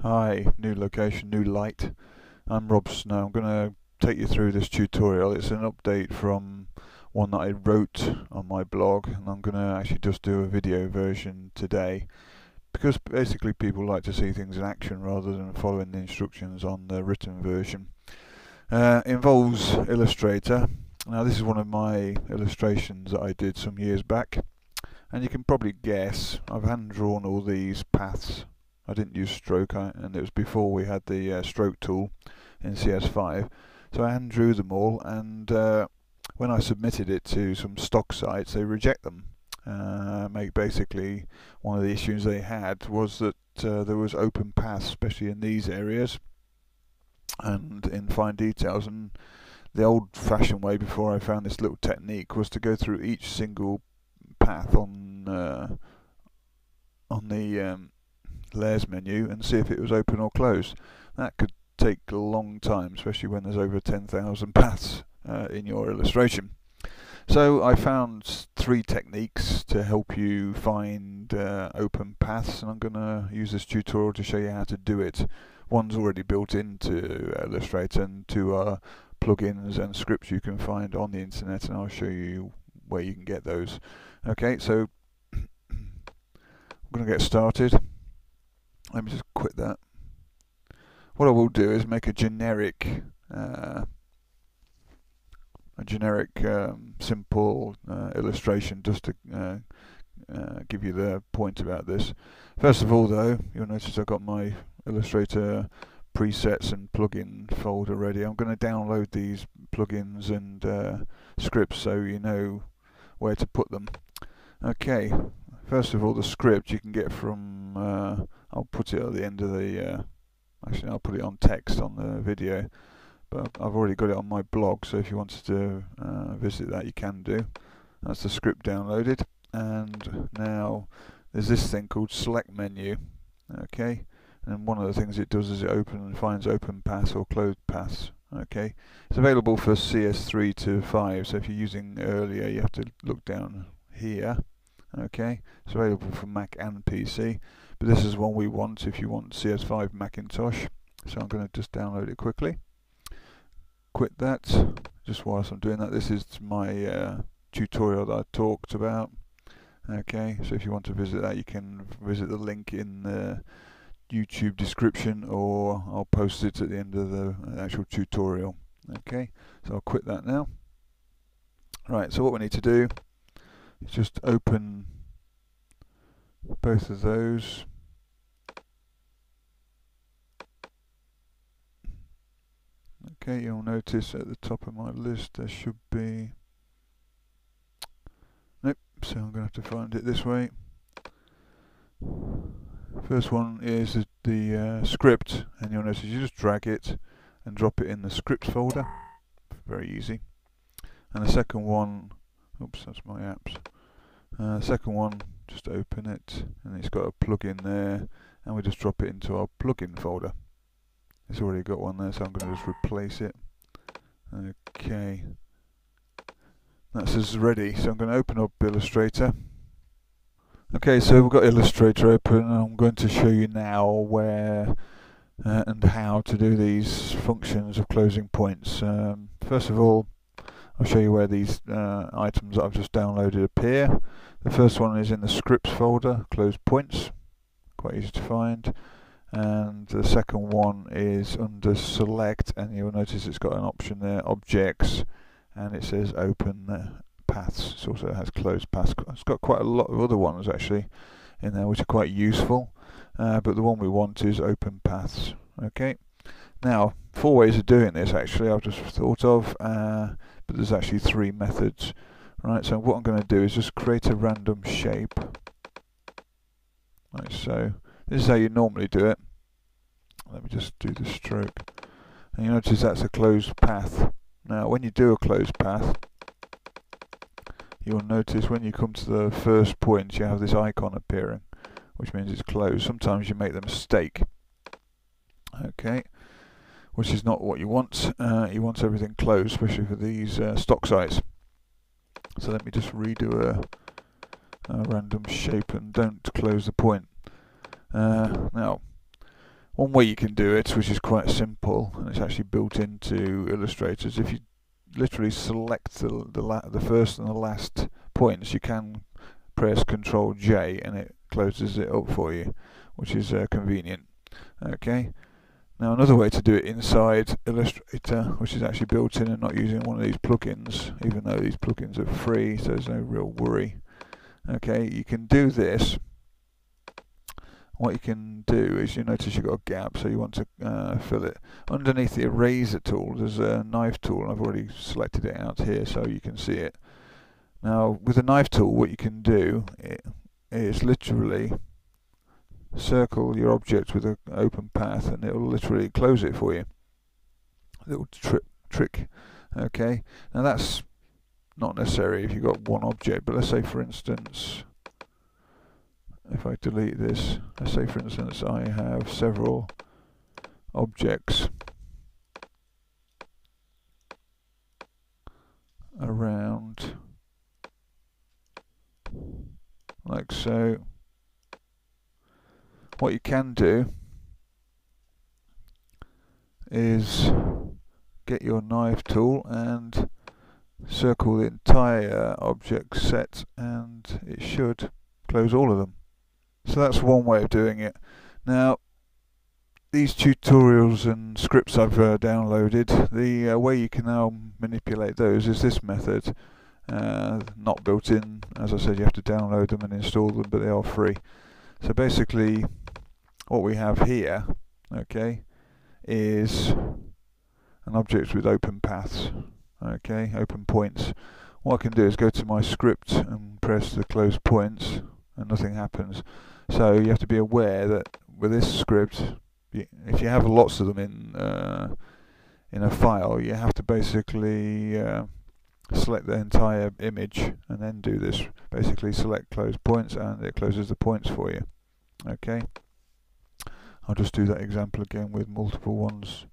Hi, new location, new light. I'm Rob Snow. I'm going to take you through this tutorial. It's an update from one that I wrote on my blog, and I'm going to actually just do a video version today because basically people like to see things in action rather than following the instructions on the written version. Involves Illustrator. Now this is one of my illustrations that I did some years back, and you can probably guess I've hand drawn all these paths. I didn't use stroke, and it was before we had the stroke tool in CS5, so I hand drew them all, and when I submitted it to some stock sites, they reject them. Basically, one of the issues they had was that there was open paths, especially in these areas and in fine details, and the old-fashioned way before I found this little technique was to go through each single path on the layers menu and see if it was open or closed. That could take a long time, especially when there's over 10,000 paths in your illustration. So I found three techniques to help you find open paths, and I'm going to use this tutorial to show you how to do it. One's already built into Illustrator, and two are plugins and scripts you can find on the internet, and I'll show you where you can get those. Okay, so I'm going to get started. Let me just quit that. What I will do is make a generic simple illustration just to give you the point about this. First of all, though, you'll notice I've got my Illustrator presets and plugin folder ready. I'm going to download these plugins and scripts so you know where to put them. Okay, first of all, the script you can get from I'll put it at the end of the actually I'll put it on text on the video, but I've already got it on my blog, so if you wanted to visit that, you can do. That's the script downloaded, and now there's this thing called select menu. Okay, and one of the things it does is it finds open paths or closed paths. Okay, it's available for CS3 to 5, so if you're using earlier you have to look down here. Okay, it's available for Mac and PC, but this is one we want if you want CS5 Macintosh. So I'm going to just download it quickly. Quit that. Just whilst I'm doing that, this is my tutorial that I talked about. Okay, so if you want to visit that, you can visit the link in the YouTube description, or I'll post it at the end of the actual tutorial. Okay, so I'll quit that now. Right, so what we need to do is just open both of those. Okay, you'll notice at the top of my list there should be... Nope, so I'm going to have to find it this way. First one is the script, and you'll notice you just drag it and drop it in the script folder. Very easy. And the second one, oops, that's my apps. Second one, just open it, and it's got a plugin there, and we just drop it into our plugin folder. It's already got one there, so I'm going to just replace it. Okay, that's us ready. So I'm going to open up Illustrator. Okay, so we've got Illustrator open, and I'm going to show you now where and how to do these functions of closing points. First of all, I'll show you where these items that I've just downloaded appear. The first one is in the scripts folder, close points, quite easy to find. And the second one is under select, and you'll notice it's got an option there, objects, and it says open paths. It also has closed paths. It's got quite a lot of other ones actually in there which are quite useful, but the one we want is open paths. Okay, now 4 ways of doing this actually I've just thought of, but there's actually 3 methods. Right, so what I'm going to do is just create a random shape like so. This is how you normally do it. Let me just do the stroke. And you notice that's a closed path. Now when you do a closed path, you'll notice when you come to the first point you have this icon appearing, which means it's closed. Sometimes you make the mistake, okay, which is not what you want. You want everything closed, especially for these stock sites. So let me just redo a random shape and don't close the point. Now One way you can do it, which is quite simple, and it's actually built into Illustrator, is if you literally select the first and the last points, you can press Ctrl J and it closes it up for you, which is convenient. Okay. Now another way to do it inside Illustrator, which is actually built in and not using one of these plugins, even though these plugins are free, so there's no real worry. Okay, you can do this. What you can do is, you notice you've got a gap, so you want to fill it. Underneath the eraser tool, there's a knife tool, and I've already selected it out here so you can see it. Now, with the knife tool, what you can do is literally circle your object with an open path, and it will literally close it for you. Little trick. Okay, now that's not necessary if you've got one object, but let's say, for instance, if I delete this, let's say for instance I have several objects around like so. What you can do is get your knife tool and circle the entire object set, and it should close all of them. So that's one way of doing it. Now, these tutorials and scripts I've downloaded, the way you can now manipulate those is this method. Not built in, as I said, you have to download them and install them, but they are free. So basically, what we have here, okay, is an object with open paths, okay, open points. What I can do is go to my script and press the close points, and nothing happens. So you have to be aware that with this script, if you have lots of them in a file, you have to basically select the entire image and then do this. Basically select close points, and it closes the points for you. Okay, I'll just do that example again with multiple ones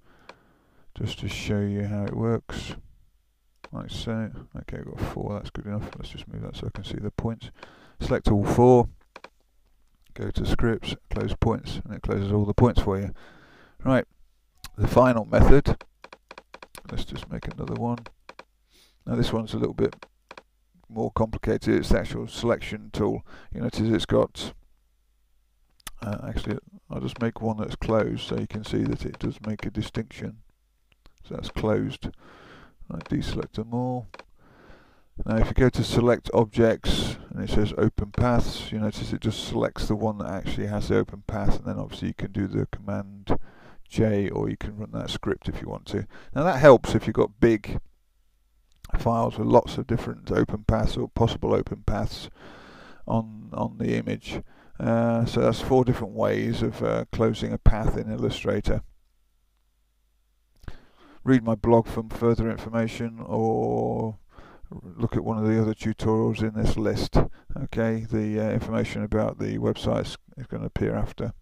just to show you how it works, like so. Okay, I've got 4, that's good enough. Let's just move that so I can see the points. Select all 4, go to scripts, close points, and it closes all the points for you. Right, the final method, let's just make another one. Now this one's a little bit more complicated. It's the actual selection tool. You notice it's got, actually I'll just make one that's closed so you can see that it does make a distinction. So that's closed. Right, deselect them all. Now if you go to select objects and it says open paths, you notice it just selects the one that actually has the open path, and then obviously you can do the command J, or you can run that script if you want to. Now that helps if you've got big files with lots of different open paths or possible open paths on the image. So that's 4 different ways of closing a path in Illustrator. Read my blog for further information, or look at one of the other tutorials in this list. Okay, the information about the websites is going to appear after.